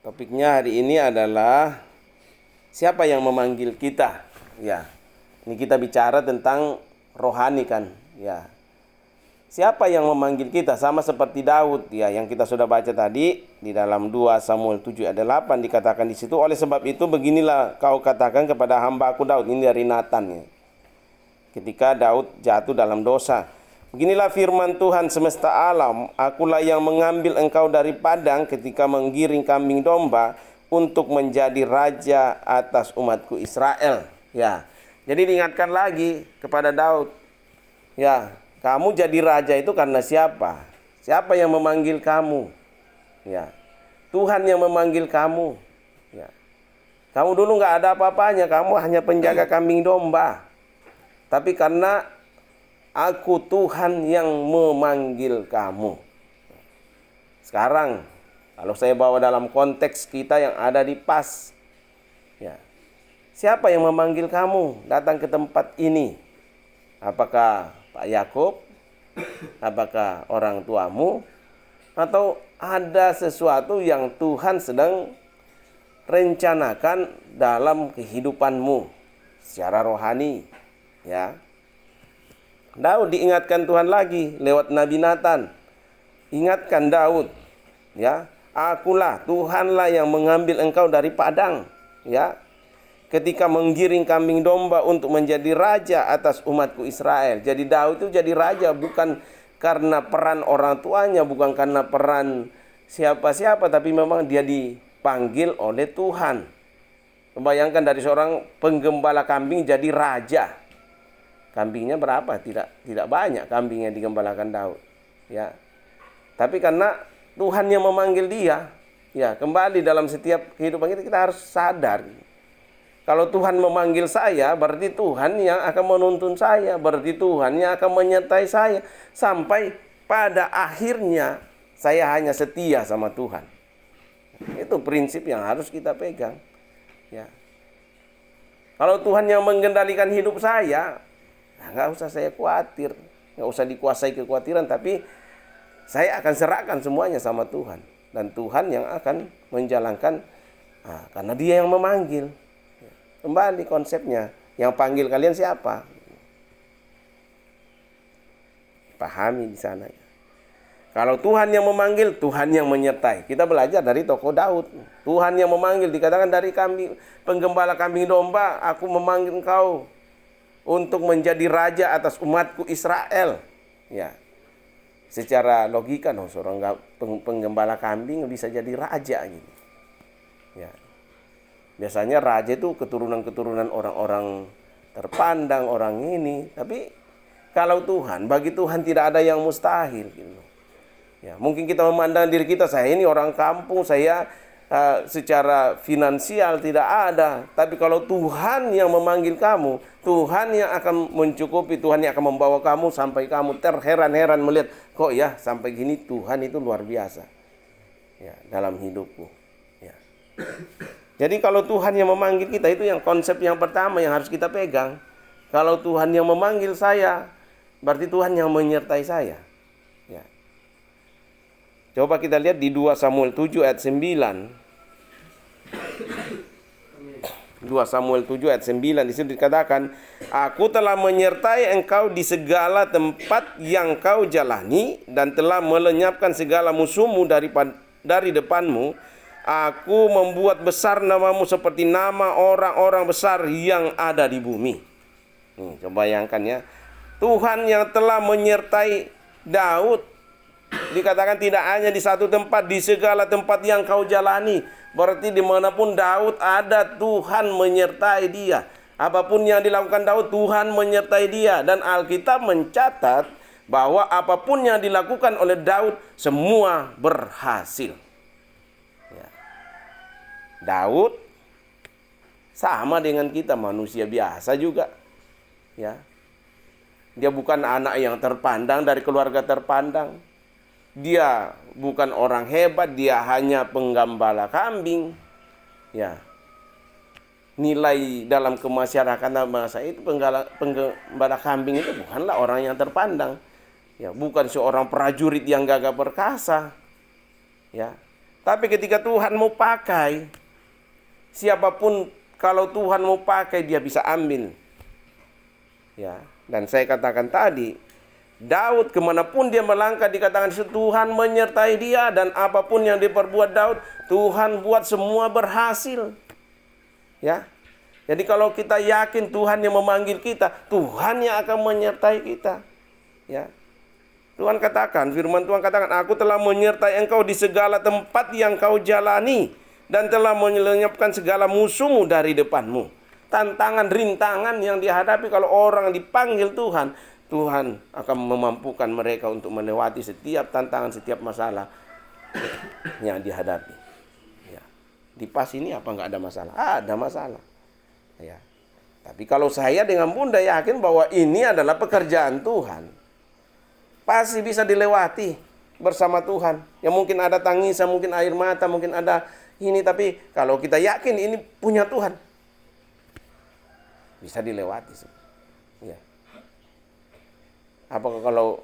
Topiknya hari ini adalah siapa yang memanggil kita? Ya, ini kita bicara tentang rohani kan? Ya, siapa yang memanggil kita? Sama seperti Daud ya, yang kita sudah baca tadi di dalam 2 Samuel 7 ayat 8 dikatakan di situ. Oleh sebab itu beginilah kau katakan kepada hamba-Ku Daud. Ini dari Natan ya. Ketika Daud jatuh dalam dosa. Beginilah firman Tuhan semesta alam, akulah yang mengambil engkau dari padang ketika menggiring kambing domba untuk menjadi raja atas umatku Israel. Ya, jadi diingatkan lagi kepada Daud. Ya, kamu jadi raja itu karena siapa? Siapa yang memanggil kamu? Ya, Tuhan yang memanggil kamu. Ya, kamu dulu nggak ada apa-apanya, kamu hanya penjaga kambing domba. Tapi karena Aku Tuhan yang memanggil kamu. Sekarang, kalau saya bawa dalam konteks kita yang ada di PAS, ya, siapa yang memanggil kamu datang ke tempat ini? Apakah Pak Yakub? Apakah orang tuamu? Atau ada sesuatu yang Tuhan sedang rencanakan dalam kehidupanmu secara rohani, ya? Daud diingatkan Tuhan lagi lewat Nabi Natan. Ingatkan Daud, ya, akulah Tuhanlah yang mengambil engkau dari padang, ya, ketika menggiring kambing domba untuk menjadi raja atas umatku Israel. Jadi Daud itu jadi raja bukan karena peran orang tuanya, bukan karena peran siapa-siapa, tapi memang dia dipanggil oleh Tuhan. Bayangkan dari seorang penggembala kambing jadi raja. Kambingnya berapa? Tidak banyak kambing yang digembalakan Daud. Ya. Tapi karena Tuhan yang memanggil dia, ya, kembali dalam setiap kehidupan kita harus sadar. Kalau Tuhan memanggil saya, berarti Tuhan yang akan menuntun saya, berarti Tuhan yang akan menyertai saya sampai pada akhirnya saya hanya setia sama Tuhan. Itu prinsip yang harus kita pegang. Ya. Kalau Tuhan yang mengendalikan hidup saya, nggak usah saya khawatir, nggak usah dikuasai kekhawatiran, tapi saya akan serahkan semuanya sama Tuhan. Dan Tuhan yang akan menjalankan, karena dia yang memanggil. Kembali konsepnya, yang panggil kalian siapa? Pahami di sana. Kalau Tuhan yang memanggil, Tuhan yang menyertai. Kita belajar dari tokoh Daud. Tuhan yang memanggil, dikatakan dari penggembala kambing domba, aku memanggil engkau untuk menjadi raja atas umatku Israel. Ya, secara logika, seorang penggembala kambing bisa jadi raja gitu. Ya, biasanya raja itu keturunan-keturunan orang-orang terpandang, orang ini. Tapi kalau Tuhan, bagi Tuhan tidak ada yang mustahil gitu. Ya, mungkin kita memandang diri kita, saya ini orang kampung, saya secara finansial tidak ada. Tapi kalau Tuhan yang memanggil kamu, Tuhan yang akan mencukupi, Tuhan yang akan membawa kamu sampai kamu terheran-heran melihat, kok ya sampai gini Tuhan itu luar biasa, ya, dalam hidupku. Ya. Jadi kalau Tuhan yang memanggil kita, itu yang konsep yang pertama yang harus kita pegang. Kalau Tuhan yang memanggil saya, berarti Tuhan yang menyertai saya. Ya. Coba kita lihat di 2 Samuel 7 ayat 9. 2 Samuel 7 ayat 9 di situ dikatakan, aku telah menyertai engkau di segala tempat yang kau jalani dan telah melenyapkan segala musuhmu dari depanmu. Aku membuat besar namamu seperti nama orang-orang besar yang ada di bumi. Coba bayangkan ya, Tuhan yang telah menyertai Daud, dikatakan tidak hanya di satu tempat, di segala tempat yang kau jalani. Berarti dimanapun Daud ada, Tuhan menyertai dia. Apapun yang dilakukan Daud, Tuhan menyertai dia. Dan Alkitab mencatat bahwa apapun yang dilakukan oleh Daud, semua berhasil. Ya. Daud sama dengan kita, manusia biasa juga. Ya. Dia bukan anak yang terpandang dari keluarga terpandang. Dia bukan orang hebat, dia hanya penggembala kambing. Ya. Nilai dalam kemasyarakatan masa itu penggembala kambing itu bukanlah orang yang terpandang. Ya, bukan seorang prajurit yang gagah perkasa. Ya. Tapi ketika Tuhan mau pakai, siapapun kalau Tuhan mau pakai dia bisa ambil. Ya, dan saya katakan tadi, Daud kemanapun dia melangkah dikatakan Tuhan menyertai dia, dan apapun yang diperbuat Daud, Tuhan buat semua berhasil. Ya. Jadi kalau kita yakin Tuhan yang memanggil kita, Tuhan yang akan menyertai kita. Ya. Tuhan katakan, firman Tuhan katakan, aku telah menyertai engkau di segala tempat yang kau jalani, dan telah melenyapkan segala musuhmu dari depanmu. Tantangan, rintangan yang dihadapi kalau orang dipanggil Tuhan, Tuhan akan memampukan mereka untuk melewati setiap tantangan, setiap masalah yang dihadapi. Ya. Di PAS ini apa nggak ada masalah? Ada masalah. Ya. Tapi kalau saya dengan Bunda yakin bahwa ini adalah pekerjaan Tuhan, pasti bisa dilewati bersama Tuhan. Ya mungkin ada tangisan, mungkin air mata, mungkin ada ini, tapi kalau kita yakin ini punya Tuhan, bisa dilewati. Ya. Apakah kalau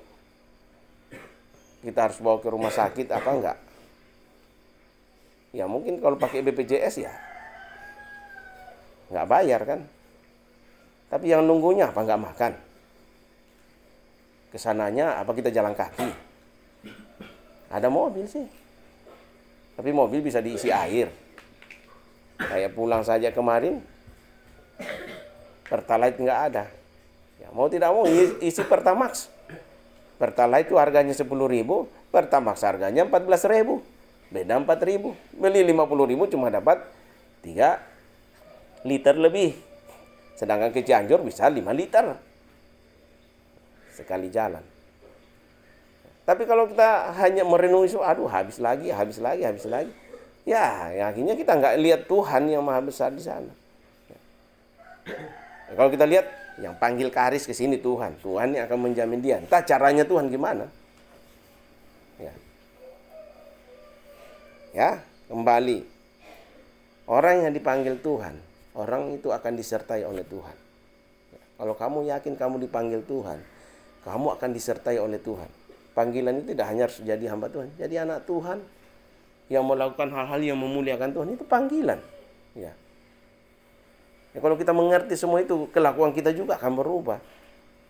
kita harus bawa ke rumah sakit apa enggak? Ya mungkin kalau pakai BPJS ya nggak bayar kan. Tapi yang nunggunya apa nggak makan? Kesananya apa kita jalan kaki? Ada mobil sih. Tapi mobil bisa diisi air. Kayak pulang saja kemarin, Pertalite nggak ada. Ya, mau tidak mau isi Pertamax. Pertalite itu harganya 10.000, Pertamax harganya 14.000. Beda 4.000. Beli 50.000 cuma dapat 3 liter lebih. Sedangkan ke Cianjur bisa 5 liter sekali jalan. Tapi kalau kita hanya merenungi, aduh habis lagi. Ya, akhirnya kita nggak lihat Tuhan yang maha besar di sana. Ya, kalau kita lihat yang panggil Karis ke sini Tuhan yang akan menjamin dia. Entah caranya Tuhan gimana. Ya, kembali. Orang yang dipanggil Tuhan, orang itu akan disertai oleh Tuhan. Ya, kalau kamu yakin kamu dipanggil Tuhan, kamu akan disertai oleh Tuhan. Panggilan itu tidak hanya harus jadi hamba Tuhan, jadi anak Tuhan yang melakukan hal-hal yang memuliakan Tuhan, itu panggilan. Ya. Ya, kalau kita mengerti semua itu, kelakuan kita juga akan berubah.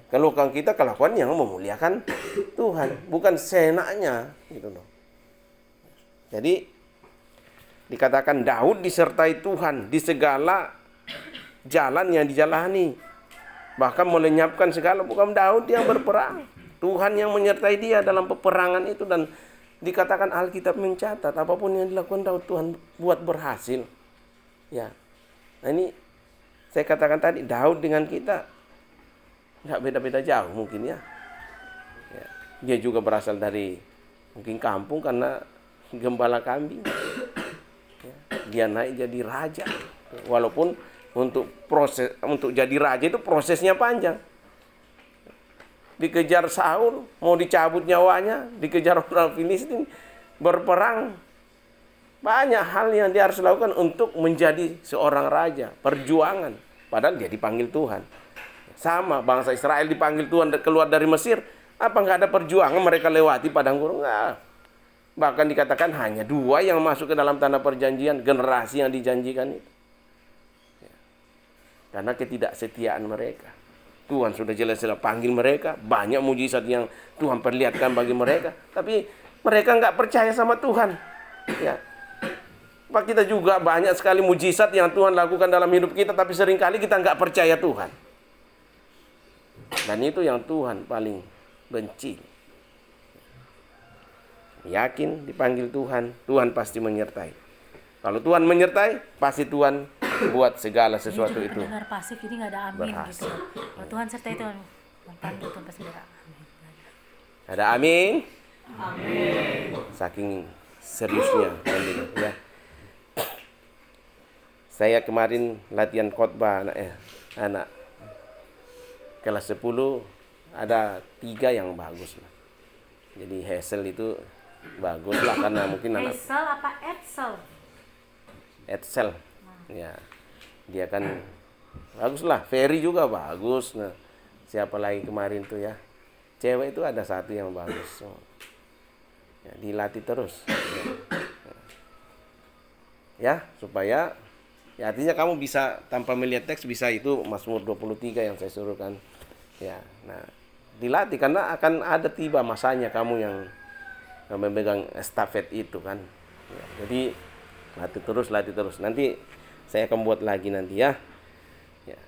Kelakuan kita kelakuan yang memuliakan Tuhan, bukan seenaknya gitu loh. Jadi dikatakan Daud disertai Tuhan di segala jalan yang dijalani. Bahkan melenyapkan segala, bukan Daud yang berperang. Tuhan yang menyertai dia dalam peperangan itu, dan dikatakan Alkitab mencatat apapun yang dilakukan Daud Tuhan buat berhasil. Ya. Nah ini saya katakan tadi, Daud dengan kita nggak beda-beda jauh mungkin ya. Ya. Dia juga berasal dari mungkin kampung karena gembala kambing. Ya. Dia naik jadi raja. Walaupun untuk jadi raja itu prosesnya panjang. Dikejar Saul, mau dicabut nyawanya, dikejar orang Filistin, berperang. Banyak hal yang dia harus lakukan untuk menjadi seorang raja, perjuangan. Padahal dia dipanggil Tuhan. Sama bangsa Israel dipanggil Tuhan keluar dari Mesir, apa nggak ada perjuangan mereka lewati padang gurun? Nggak. Bahkan dikatakan hanya 2 yang masuk ke dalam tanah perjanjian, generasi yang dijanjikan itu. Karena ketidaksetiaan mereka. Tuhan sudah jelas-jelas panggil mereka, banyak mujizat yang Tuhan perlihatkan bagi mereka, tapi mereka nggak percaya sama Tuhan. Ya. Pak, kita juga banyak sekali mujizat yang Tuhan lakukan dalam hidup kita, tapi seringkali kita nggak percaya Tuhan. Dan itu yang Tuhan paling benci. Yakin dipanggil Tuhan, Tuhan pasti menyertai. Kalau Tuhan menyertai, pasti Tuhan buat segala sesuatu itu. Dengar pasif, jadi nggak ada amin berhasil. gitu. Kalau Tuhan sertai Tuhan, panggil Tuhan pasti ada amin. Ada amin? Amin. Saking seriusnya ya. Saya kemarin latihan khotbah anak kelas 10, ada 3 yang bagus lah. Jadi Hazel itu bagus lah karena mungkin anak Hazel apa Edsel? Edsel. Ya. Dia kan bagus lah. Ferry juga bagus. Nah, siapa lagi kemarin tuh ya? Cewek itu ada satu yang bagus. Ya, dilatih terus. Ya, supaya ya artinya kamu bisa tanpa melihat teks bisa itu Mazmur 23 yang saya suruhkan. Ya, nah dilatih karena akan ada tiba masanya kamu yang memegang estafet itu kan. Ya, jadi latih terus. Nanti saya akan buat lagi nanti ya. Ya.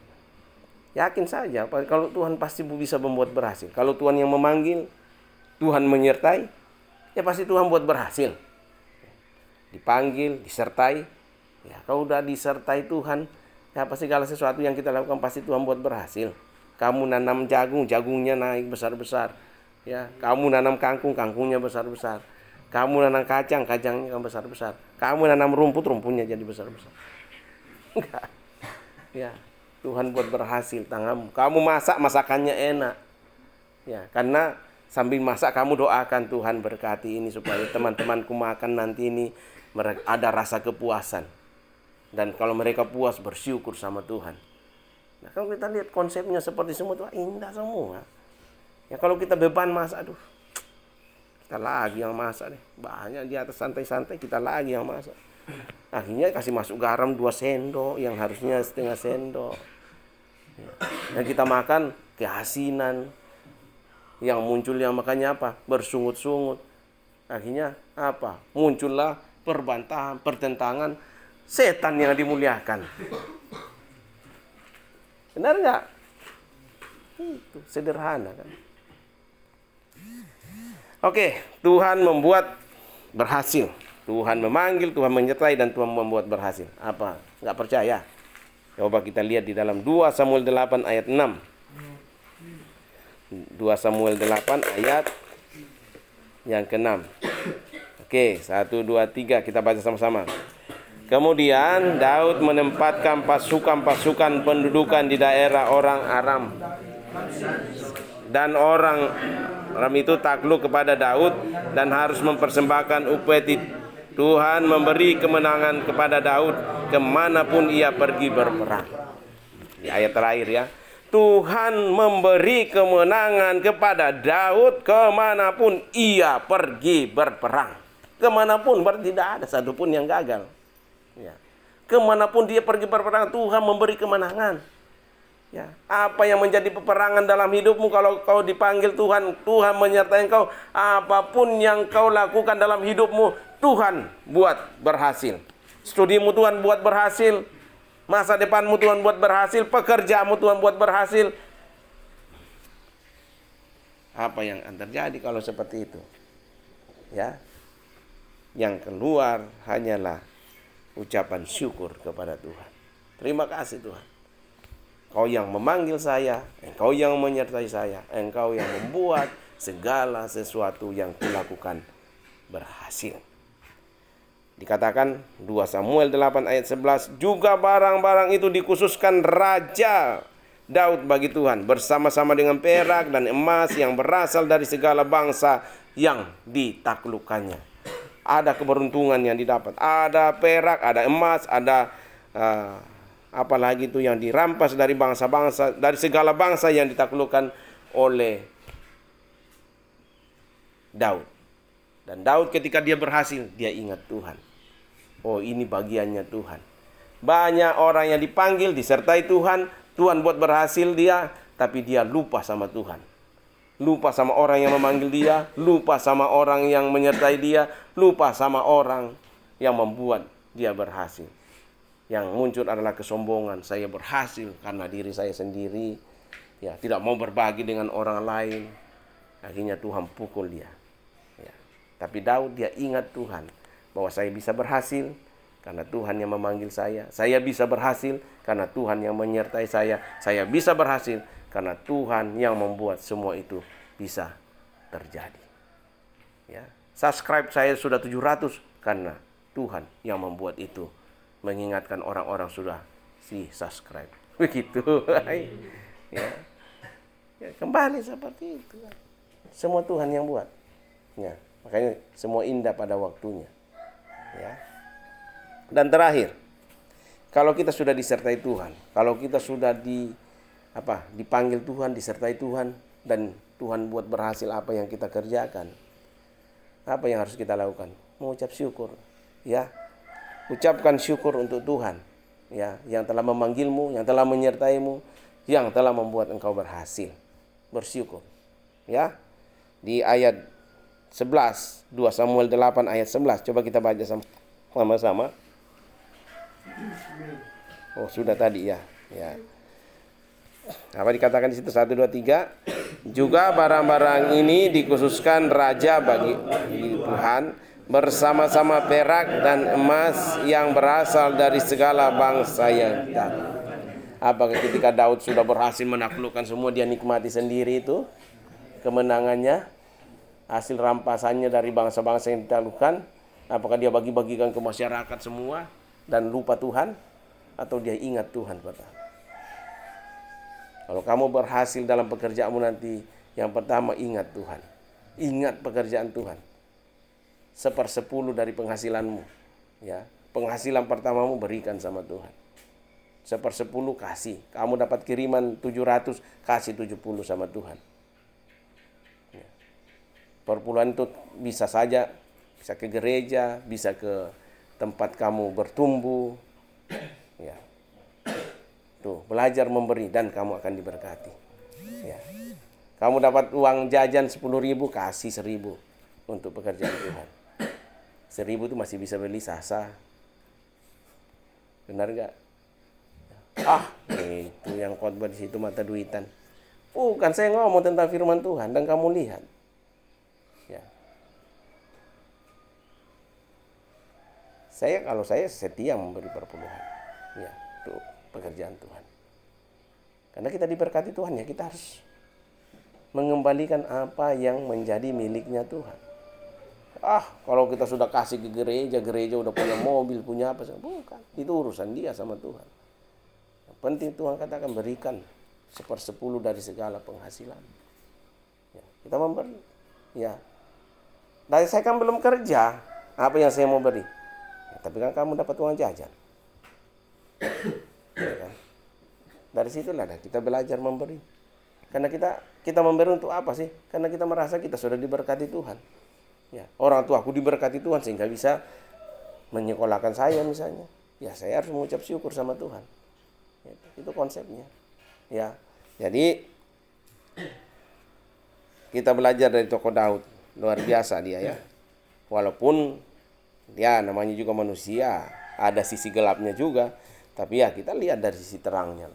Yakin saja kalau Tuhan pasti bisa membuat berhasil. Kalau Tuhan yang memanggil, Tuhan menyertai, ya pasti Tuhan buat berhasil. Dipanggil, disertai. Ya, kalau udah disertai Tuhan, ya pasti segala sesuatu yang kita lakukan pasti Tuhan buat berhasil. Kamu nanam jagung, jagungnya naik besar-besar. Ya, kamu nanam kangkung, kangkungnya besar-besar. Kamu nanam kacang, kacangnya besar-besar. Kamu nanam rumput, rumputnya jadi besar-besar. Enggak. Ya, Tuhan buat berhasil tanganmu. Kamu masak, masakannya enak. Ya, karena sambil masak kamu doakan Tuhan berkati ini supaya teman-temanku makan nanti ini ada rasa kepuasan. Dan kalau mereka puas bersyukur sama Tuhan. Nah, kalau kita lihat konsepnya seperti semua itu indah semua. Ya kalau kita beban masak, aduh, kita lagi yang masak deh. Banyak di atas santai-santai kita lagi yang masak. Akhirnya kasih masuk garam 2 sendok yang harusnya setengah sendok. Ya. Dan kita makan keasinan. Yang munculnya makanya apa? Bersungut-sungut. Akhirnya apa? Muncullah perbantahan, pertentangan, setan yang dimuliakan. Benar nggak? Itu sederhana kan. Oke, Tuhan membuat berhasil. Tuhan memanggil, Tuhan menyertai, dan Tuhan membuat berhasil. Apa? Nggak percaya? Coba kita lihat di dalam 2 Samuel 8 ayat 6. 2 Samuel 8 ayat yang ke-6. Oke, 1, 2, 3 kita baca sama-sama. Kemudian Daud menempatkan pasukan-pasukan pendudukan di daerah orang Aram. Dan orang Aram itu takluk kepada Daud dan harus mempersembahkan upeti. Tuhan memberi kemenangan kepada Daud kemanapun ia pergi berperang. Di ayat terakhir ya. Tuhan memberi kemenangan kepada Daud kemanapun ia pergi berperang. Kemanapun, berarti tidak ada satupun yang gagal. Ya. Kemanapun dia pergi berperang, Tuhan memberi kemenangan. Ya. Apa yang menjadi peperangan dalam hidupmu kalau kau dipanggil Tuhan, Tuhan menyertai engkau. Apapun yang kau lakukan dalam hidupmu, Tuhan buat berhasil. Studimu Tuhan buat berhasil. Masa depanmu Tuhan buat berhasil, pekerjaanmu Tuhan buat berhasil. Apa yang akan terjadi kalau seperti itu? Ya. Yang keluar hanyalah ucapan syukur kepada Tuhan. Terima kasih Tuhan. Engkau yang memanggil saya, Engkau yang menyertai saya, Engkau yang membuat segala sesuatu yang kulakukan berhasil. Dikatakan 2 Samuel 8 ayat 11, juga barang-barang itu dikhususkan Raja Daud bagi Tuhan, bersama-sama dengan perak dan emas yang berasal dari segala bangsa yang ditaklukkannya. Ada keberuntungan yang didapat, ada perak, ada emas, ada apalagi itu yang dirampas dari bangsa-bangsa, dari segala bangsa yang ditaklukkan oleh Daud. Dan Daud ketika dia berhasil, dia ingat Tuhan. Oh, ini bagiannya Tuhan. Banyak orang yang dipanggil, disertai Tuhan, Tuhan buat berhasil dia, tapi dia lupa sama Tuhan. Lupa sama orang yang memanggil dia, lupa sama orang yang menyertai dia, lupa sama orang yang membuat dia berhasil. Yang muncul adalah kesombongan, saya berhasil karena diri saya sendiri. Ya, tidak mau berbagi dengan orang lain. Akhirnya Tuhan pukul dia. Ya. Tapi Daud dia ingat Tuhan, bahwa saya bisa berhasil karena Tuhan yang memanggil saya. Saya bisa berhasil karena Tuhan yang menyertai saya. Saya bisa berhasil karena Tuhan yang membuat semua itu bisa terjadi. Ya. Subscribe saya sudah 700 karena Tuhan yang membuat itu. Mengingatkan orang-orang sudah subscribe. Begitu. Ya. Ya, kembali seperti itu. Semua Tuhan yang buat. Ya. Makanya semua indah pada waktunya. Ya. Dan terakhir, kalau kita sudah disertai Tuhan, kalau kita sudah dipanggil Tuhan, disertai Tuhan, dan Tuhan buat berhasil apa yang kita kerjakan, apa yang harus kita lakukan? Mengucap syukur. Ya, ucapkan syukur untuk Tuhan, ya, yang telah memanggilmu, yang telah menyertaimu, yang telah membuat engkau berhasil. Bersyukur. Ya. Di ayat 11, 2 Samuel 8 ayat 11. Coba kita baca sama-sama. Oh, sudah tadi ya. Ya. Apa dikatakan di situ? 1, 2, 3. Juga barang-barang ini dikhususkan raja bagi Tuhan bersama-sama perak dan emas yang berasal dari segala bangsa yang tahu. Apakah ketika Daud sudah berhasil menaklukkan semua, dia nikmati sendiri itu kemenangannya, hasil rampasannya dari bangsa-bangsa yang ditaklukkan? Apakah dia bagi-bagikan ke masyarakat semua dan lupa Tuhan? Atau dia ingat Tuhan pertama? Kalau kamu berhasil dalam pekerjaanmu nanti, yang pertama ingat Tuhan. Ingat pekerjaan Tuhan. 1/10 dari penghasilanmu. Ya, penghasilan pertamamu berikan sama Tuhan. 1/10 kasih. Kamu dapat kiriman 700, kasih 70 sama Tuhan. Ya. Perpuluhan itu bisa saja, bisa ke gereja, bisa ke tempat kamu bertumbuh. Ya. Tuh, belajar memberi dan kamu akan diberkati. Ya. Kamu dapat uang jajan 10.000, kasih 1.000 untuk pekerjaan Tuhan. 1.000 itu masih bisa beli sasa. Benar gak? Itu yang khotbah di situ mata duitan. Bukan, saya ngomong tentang firman Tuhan dan kamu lihat. Ya. Kalau saya setia memberi perpuluhan. Ya, itu pekerjaan Tuhan. Karena kita diberkati Tuhan, ya kita harus mengembalikan apa yang menjadi miliknya Tuhan. Kalau kita sudah kasih ke gereja, gereja udah punya mobil, punya apa? Bukan, itu urusan dia sama Tuhan. Yang penting Tuhan katakan berikan 1/10 dari segala penghasilan. Ya, kita memberi. Ya, dari saya kan belum kerja, apa yang saya mau beri? Ya, tapi kan kamu dapat uang jajan. Ya kan? Dari situlah kita belajar memberi. Karena kita memberi untuk apa sih? Karena kita merasa kita sudah diberkati Tuhan. Ya, orang tua aku diberkati Tuhan sehingga bisa menyekolahkan saya misalnya. Ya, saya harus mengucap syukur sama Tuhan. Ya, itu konsepnya. Ya, jadi kita belajar dari tokoh Daud, luar biasa dia ya. Walaupun dia namanya juga manusia, ada sisi gelapnya juga. Tapi ya kita lihat dari sisi terangnya.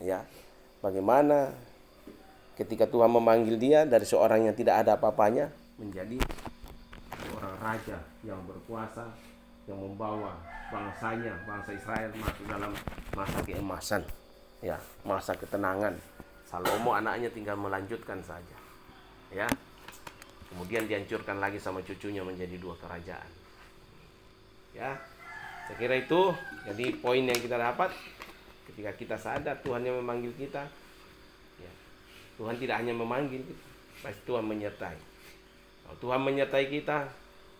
Ya, bagaimana ketika Tuhan memanggil dia dari seorang yang tidak ada apa-apanya menjadi seorang raja yang berkuasa, yang membawa bangsanya, bangsa Israel masuk dalam masa keemasan, ya, masa ketenangan. Salomo anaknya tinggal melanjutkan saja, ya. Kemudian dihancurkan lagi sama cucunya menjadi 2 kerajaan. Ya, saya kira itu jadi poin yang kita dapat ketika kita sadar Tuhan yang memanggil kita. Ya, Tuhan tidak hanya memanggil kita, pasti Tuhan menyertai. Kalau Tuhan menyertai kita,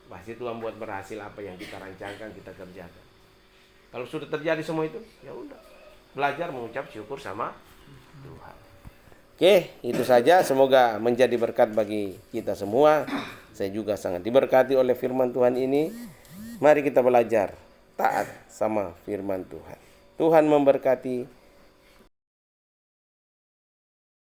pasti Tuhan buat berhasil apa yang kita rancangkan, kita kerjakan. Kalau sudah terjadi semua itu, ya udah, belajar mengucap syukur sama Tuhan. Oke, itu saja. Semoga menjadi berkat bagi kita semua. Saya juga sangat diberkati oleh firman Tuhan ini. Mari kita belajar taat sama firman Tuhan. Tuhan memberkati.